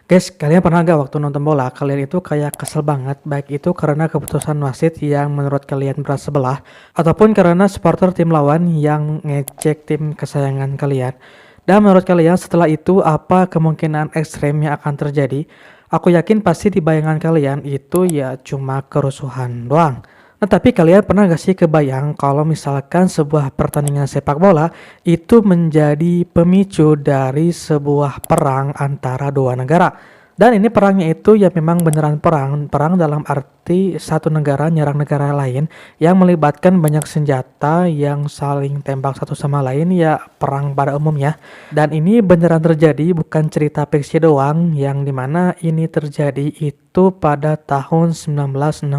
Guys, kalian pernah nggak waktu nonton bola, kalian itu kayak kesel banget, baik itu karena keputusan wasit yang menurut kalian berat sebelah, ataupun karena supporter tim lawan yang ngecek tim kesayangan kalian. Dan menurut kalian setelah itu apa kemungkinan ekstrem yang akan terjadi? Aku yakin pasti di bayangan kalian itu ya cuma kerusuhan doang. Nah, tapi kalian pernah gak sih kebayang kalau misalkan sebuah pertandingan sepak bola itu menjadi pemicu dari sebuah perang antara dua negara? Dan ini perangnya itu ya memang beneran perang, perang dalam arti satu negara nyerang negara lain yang melibatkan banyak senjata yang saling tembak satu sama lain ya perang pada umumnya. Dan ini beneran terjadi, bukan cerita fiksi doang, yang dimana ini terjadi itu pada tahun 1969.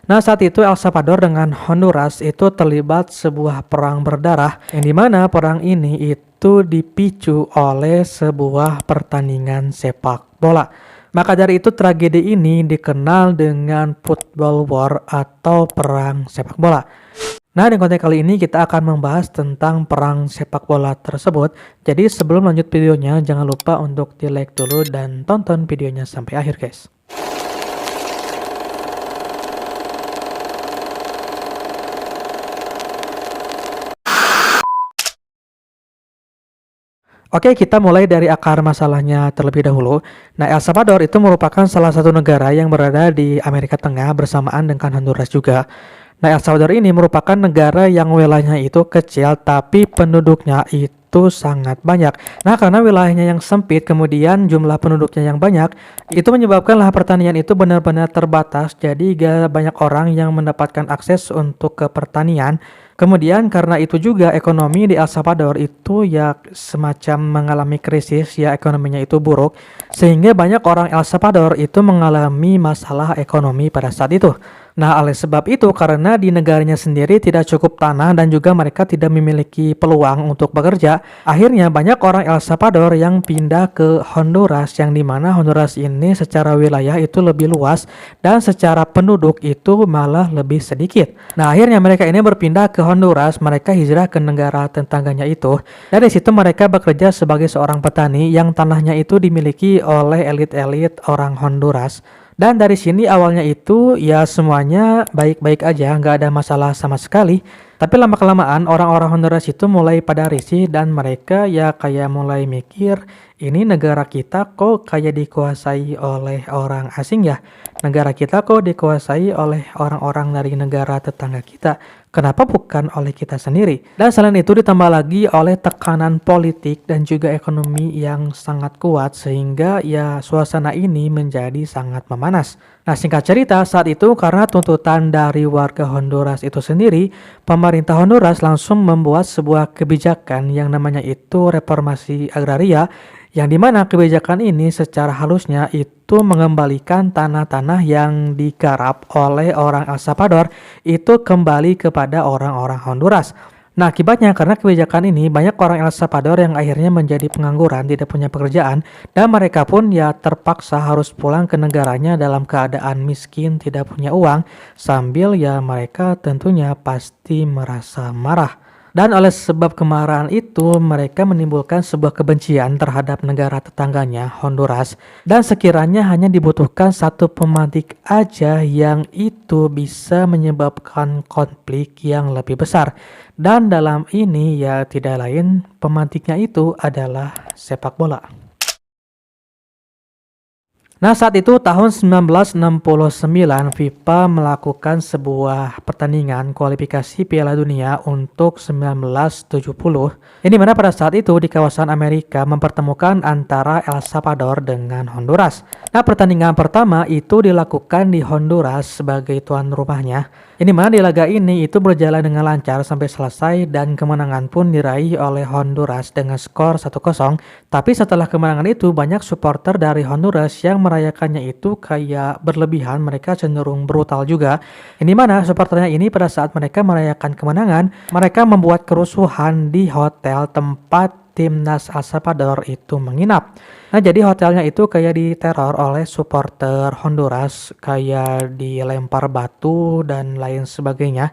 Nah, saat itu El Salvador dengan Honduras itu terlibat sebuah perang berdarah yang dimana perang ini itu dipicu oleh sebuah pertandingan sepak bola. Maka dari itu tragedi ini dikenal dengan football war atau perang sepak bola. Nah, di konten kali ini kita akan membahas tentang perang sepak bola tersebut. Jadi sebelum lanjut videonya, jangan lupa untuk di like dulu dan tonton videonya sampai akhir, guys. Oke, kita mulai dari akar masalahnya terlebih dahulu. Nah, El Salvador itu merupakan salah satu negara yang berada di Amerika Tengah bersamaan dengan Honduras juga. Nah, El Salvador ini merupakan negara yang wilayahnya itu kecil tapi penduduknya itu sangat banyak. Nah, karena wilayahnya yang sempit kemudian jumlah penduduknya yang banyak, itu menyebabkan lahan pertanian itu benar-benar terbatas. Jadi gak banyak orang yang mendapatkan akses untuk ke pertanian. Kemudian karena itu juga ekonomi di El Salvador itu ya semacam mengalami krisis, ya ekonominya itu buruk, sehingga banyak orang El Salvador itu mengalami masalah ekonomi pada saat itu. Nah, oleh sebab itu karena di negaranya sendiri tidak cukup tanah dan juga mereka tidak memiliki peluang untuk bekerja, akhirnya banyak orang El Salvador yang pindah ke Honduras, yang dimana Honduras ini secara wilayah itu lebih luas dan secara penduduk itu malah lebih sedikit. Nah, akhirnya mereka ini berpindah ke Honduras, mereka hijrah ke negara tetangganya itu. Dari situ mereka bekerja sebagai seorang petani yang tanahnya itu dimiliki oleh elit-elit orang Honduras. Dan dari sini awalnya itu ya semuanya baik-baik aja, nggak ada masalah sama sekali. Tapi lama-kelamaan orang-orang Honduras itu mulai pada risih dan mereka ya kayak mulai mikir, ini negara kita kok kayak dikuasai oleh orang asing ya? Negara kita kok dikuasai oleh orang-orang dari negara tetangga kita? Kenapa bukan oleh kita sendiri? Dan selain itu ditambah lagi oleh tekanan politik dan juga ekonomi yang sangat kuat sehingga ya suasana ini menjadi sangat memanas. Nah, singkat cerita saat itu karena tuntutan dari warga Honduras itu sendiri, pemerintah Honduras langsung membuat sebuah kebijakan yang namanya itu reformasi agraria, yang dimana kebijakan ini secara halusnya itu mengembalikan tanah-tanah yang digarap oleh orang El Salvador itu kembali kepada orang-orang Honduras. Nah, akibatnya karena kebijakan ini banyak orang El Salvador yang akhirnya menjadi pengangguran, tidak punya pekerjaan, dan mereka pun ya terpaksa harus pulang ke negaranya dalam keadaan miskin, tidak punya uang, sambil ya mereka tentunya pasti merasa marah. Dan oleh sebab kemarahan itu, mereka menimbulkan sebuah kebencian terhadap negara tetangganya, Honduras. Dan sekiranya hanya dibutuhkan satu pemantik aja yang itu bisa menyebabkan konflik yang lebih besar. Dan dalam ini ya tidak lain, pemantiknya itu adalah sepak bola. Nah, saat itu tahun 1969 FIFA melakukan sebuah pertandingan kualifikasi Piala Dunia untuk 1970. Ini mana pada saat itu di kawasan Amerika mempertemukan antara El Salvador dengan Honduras. Nah, pertandingan pertama itu dilakukan di Honduras sebagai tuan rumahnya. Ini mana di laga ini itu berjalan dengan lancar sampai selesai dan kemenangan pun diraih oleh Honduras dengan skor 1-0. Tapi setelah kemenangan itu banyak supporter dari Honduras yang merayakannya itu kayak berlebihan, mereka cenderung brutal juga. Ini mana supporternya ini pada saat mereka merayakan kemenangan, mereka membuat kerusuhan di hotel tempat timnas El Salvador itu menginap. Nah, jadi hotelnya itu kayak diteror oleh supporter Honduras, kayak dilempar batu dan lain sebagainya.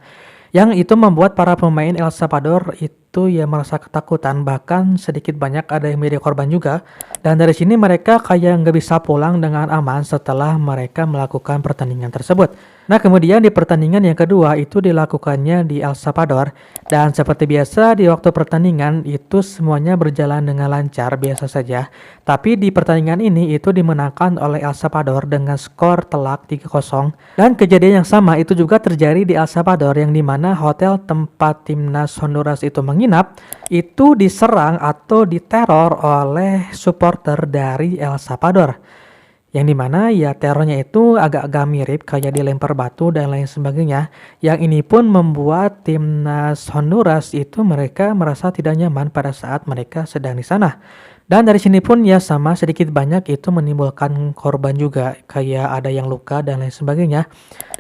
Yang itu membuat para pemain El Salvador itu itu ya merasa ketakutan, bahkan sedikit banyak ada yang menjadi korban juga. Dan dari sini mereka kayak nggak bisa pulang dengan aman setelah mereka melakukan pertandingan tersebut. Nah, kemudian di pertandingan yang kedua itu dilakukannya di El Salvador, dan seperti biasa di waktu pertandingan itu semuanya berjalan dengan lancar biasa saja. Tapi di pertandingan ini itu dimenangkan oleh El Salvador dengan skor telak 3-0. Dan kejadian yang sama itu juga terjadi di El Salvador, yang dimana hotel tempat timnas Honduras itu menginap itu diserang atau diteror oleh supporter dari El Salvador. Yang dimana ya terornya itu agak-agak mirip kayak dilempar batu dan lain sebagainya. Yang ini pun membuat timnas Honduras itu mereka merasa tidak nyaman pada saat mereka sedang di sana. Dan dari sini pun ya sama sedikit banyak itu menimbulkan korban juga, kayak ada yang luka dan lain sebagainya.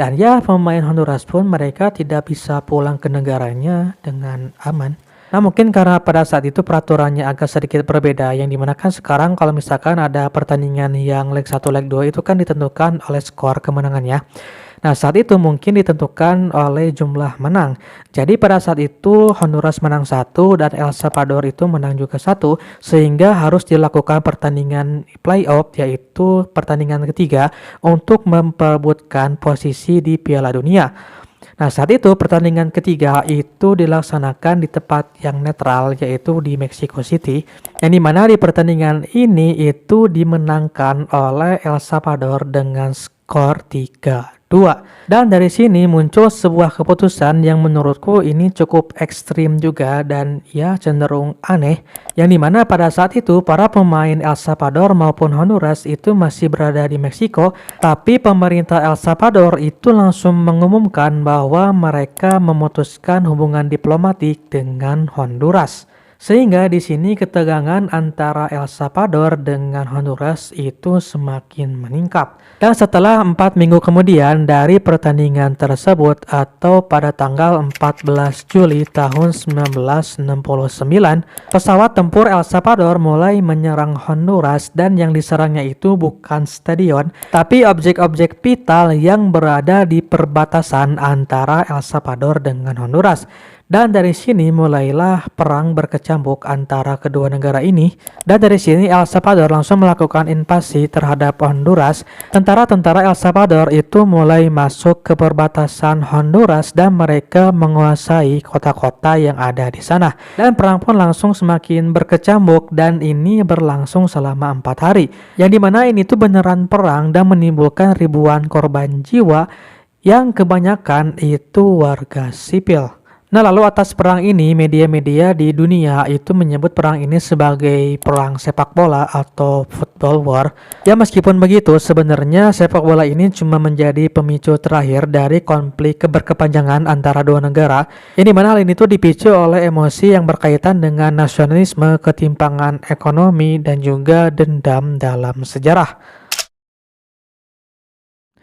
Dan ya pemain Honduras pun mereka tidak bisa pulang ke negaranya dengan aman. Nah, mungkin karena pada saat itu peraturannya agak sedikit berbeda, yang dimana kan sekarang kalau misalkan ada pertandingan yang leg 1, leg 2 itu kan ditentukan oleh skor kemenangannya. Nah, saat itu mungkin ditentukan oleh jumlah menang. Jadi pada saat itu Honduras menang 1 dan El Salvador itu menang juga 1, sehingga harus dilakukan pertandingan playoff, yaitu pertandingan ketiga untuk memperebutkan posisi di Piala Dunia. Nah, saat itu pertandingan ketiga itu dilaksanakan di tempat yang netral, yaitu di Mexico City, yang dimana di pertandingan ini itu dimenangkan oleh El Salvador dengan skor 3-2. Dan dari sini muncul sebuah keputusan yang menurutku ini cukup ekstrim juga dan ya cenderung aneh, yang dimana pada saat itu para pemain El Salvador maupun Honduras itu masih berada di Meksiko, tapi pemerintah El Salvador itu langsung mengumumkan bahwa mereka memutuskan hubungan diplomatik dengan Honduras. Sehingga di sini ketegangan antara El Salvador dengan Honduras itu semakin meningkat. Dan setelah 4 minggu kemudian dari pertandingan tersebut, atau pada tanggal 14 Juli tahun 1969, pesawat tempur El Salvador mulai menyerang Honduras, dan yang diserangnya itu bukan stadion, tapi objek-objek vital yang berada di perbatasan antara El Salvador dengan Honduras. Dan dari sini mulailah perang berkecamuk antara kedua negara ini. Dan dari sini El Salvador langsung melakukan invasi terhadap Honduras. Tentara-tentara El Salvador itu mulai masuk ke perbatasan Honduras dan mereka menguasai kota-kota yang ada di sana. Dan perang pun langsung semakin berkecamuk, dan ini berlangsung selama 4 hari. Yang dimana ini tuh beneran perang dan menimbulkan ribuan korban jiwa yang kebanyakan itu warga sipil. Nah, lalu atas perang ini, media-media di dunia itu menyebut perang ini sebagai perang sepak bola atau football war. Ya, meskipun begitu, sebenarnya sepak bola ini cuma menjadi pemicu terakhir dari konflik berkepanjangan antara dua negara. Yang dimana hal ini tuh dipicu oleh emosi yang berkaitan dengan nasionalisme, ketimpangan ekonomi, dan juga dendam dalam sejarah.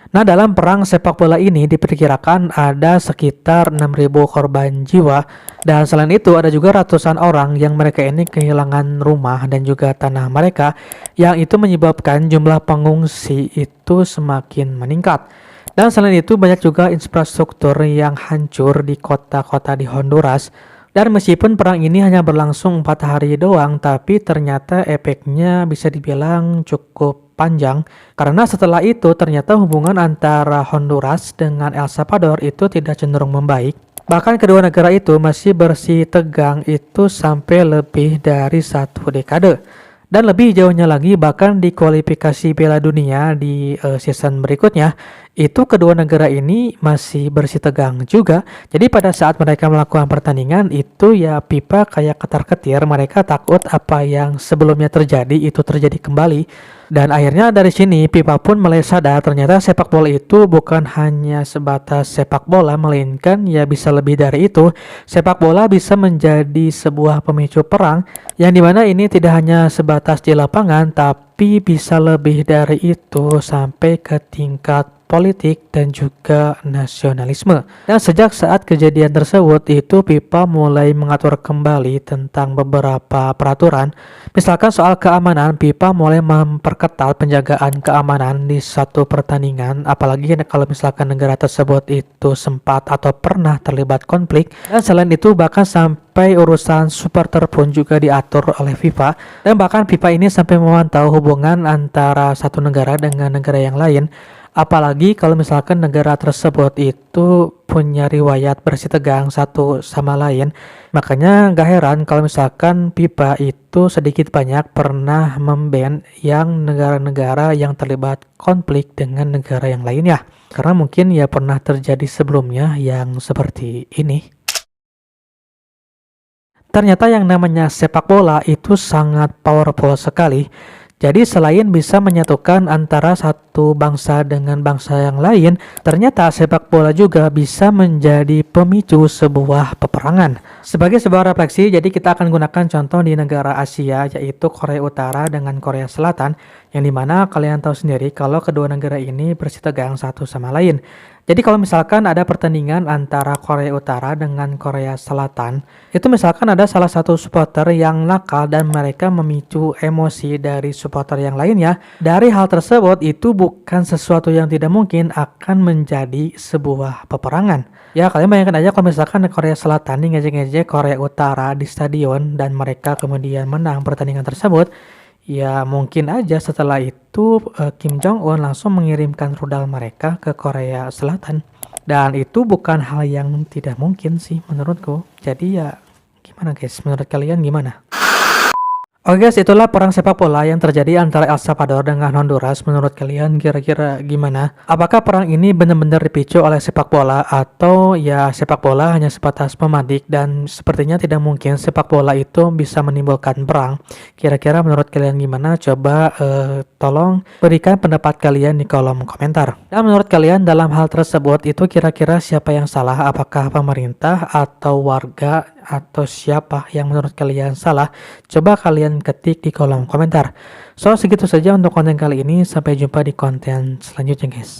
Nah, dalam perang sepak bola ini diperkirakan ada sekitar 6.000 korban jiwa, dan selain itu ada juga ratusan orang yang mereka ini kehilangan rumah dan juga tanah mereka, yang itu menyebabkan jumlah pengungsi itu semakin meningkat. Dan selain itu banyak juga infrastruktur yang hancur di kota-kota di Honduras. Dan meskipun perang ini hanya berlangsung 4 hari doang, tapi ternyata efeknya bisa dibilang cukup panjang, karena setelah itu ternyata hubungan antara Honduras dengan El Salvador itu tidak cenderung membaik. Bahkan kedua negara itu masih bersih tegang itu sampai lebih dari 1 dekade. Dan lebih jauhnya lagi, bahkan di kualifikasi Piala Dunia di season berikutnya, itu kedua negara ini masih bersih tegang juga. Jadi pada saat mereka melakukan pertandingan itu ya pipa kayak ketar-ketir, mereka takut apa yang sebelumnya terjadi itu terjadi kembali. Dan akhirnya dari sini pipa pun mulai sadar ternyata sepak bola itu bukan hanya sebatas sepak bola, melainkan ya bisa lebih dari itu. Sepak bola bisa menjadi sebuah pemicu perang, yang dimana ini tidak hanya sebatas di lapangan, tapi bisa lebih dari itu sampai ke tingkat politik dan juga nasionalisme. Dan sejak saat kejadian tersebut itu FIFA mulai mengatur kembali tentang beberapa peraturan. Misalkan soal keamanan, FIFA mulai memperketat penjagaan keamanan di satu pertandingan, apalagi kalau misalkan negara tersebut itu sempat atau pernah terlibat konflik. Dan selain itu bahkan sampai urusan supporter pun juga diatur oleh FIFA. Dan bahkan FIFA ini sampai memantau hubungan antara satu negara dengan negara yang lain. Apalagi kalau misalkan negara tersebut itu punya riwayat bersitegang satu sama lain. Makanya gak heran kalau misalkan FIFA itu sedikit banyak pernah memban yang negara-negara yang terlibat konflik dengan negara yang lainnya. Karena mungkin ya pernah terjadi sebelumnya yang seperti ini. Ternyata yang namanya sepak bola itu sangat powerful sekali. Jadi selain bisa menyatukan antara satu bangsa dengan bangsa yang lain, ternyata sepak bola juga bisa menjadi pemicu sebuah peperangan. Sebagai sebuah refleksi, jadi kita akan gunakan contoh di negara Asia, yaitu Korea Utara dengan Korea Selatan, yang dimana kalian tahu sendiri kalau kedua negara ini bersitegang satu sama lain. Jadi kalau misalkan ada pertandingan antara Korea Utara dengan Korea Selatan, itu misalkan ada salah satu supporter yang nakal dan mereka memicu emosi dari supporter yang lainnya, dari hal tersebut itu bukan sesuatu yang tidak mungkin akan menjadi sebuah peperangan. Ya kalian bayangkan aja kalau misalkan Korea Selatan nih ngejek-ngejek Korea Utara di stadion dan mereka kemudian menang pertandingan tersebut. Ya mungkin aja setelah itu Kim Jong-un langsung mengirimkan rudal mereka ke Korea Selatan. Dan itu bukan hal yang tidak mungkin sih menurutku. Jadi ya gimana guys, menurut kalian gimana? Oke guys, itulah perang sepak bola yang terjadi antara El Salvador dengan Honduras. Menurut kalian kira-kira gimana? Apakah perang ini benar-benar dipicu oleh sepak bola atau ya sepak bola hanya sebatas pemadik dan sepertinya tidak mungkin sepak bola itu bisa menimbulkan perang? Kira-kira menurut kalian gimana? Coba tolong berikan pendapat kalian di kolom komentar. Dan menurut kalian dalam hal tersebut itu kira-kira siapa yang salah? Apakah pemerintah atau warga atau siapa yang menurut kalian salah? Coba kalian ketik di kolom komentar. So segitu saja untuk konten kali ini, sampai jumpa di konten selanjutnya guys.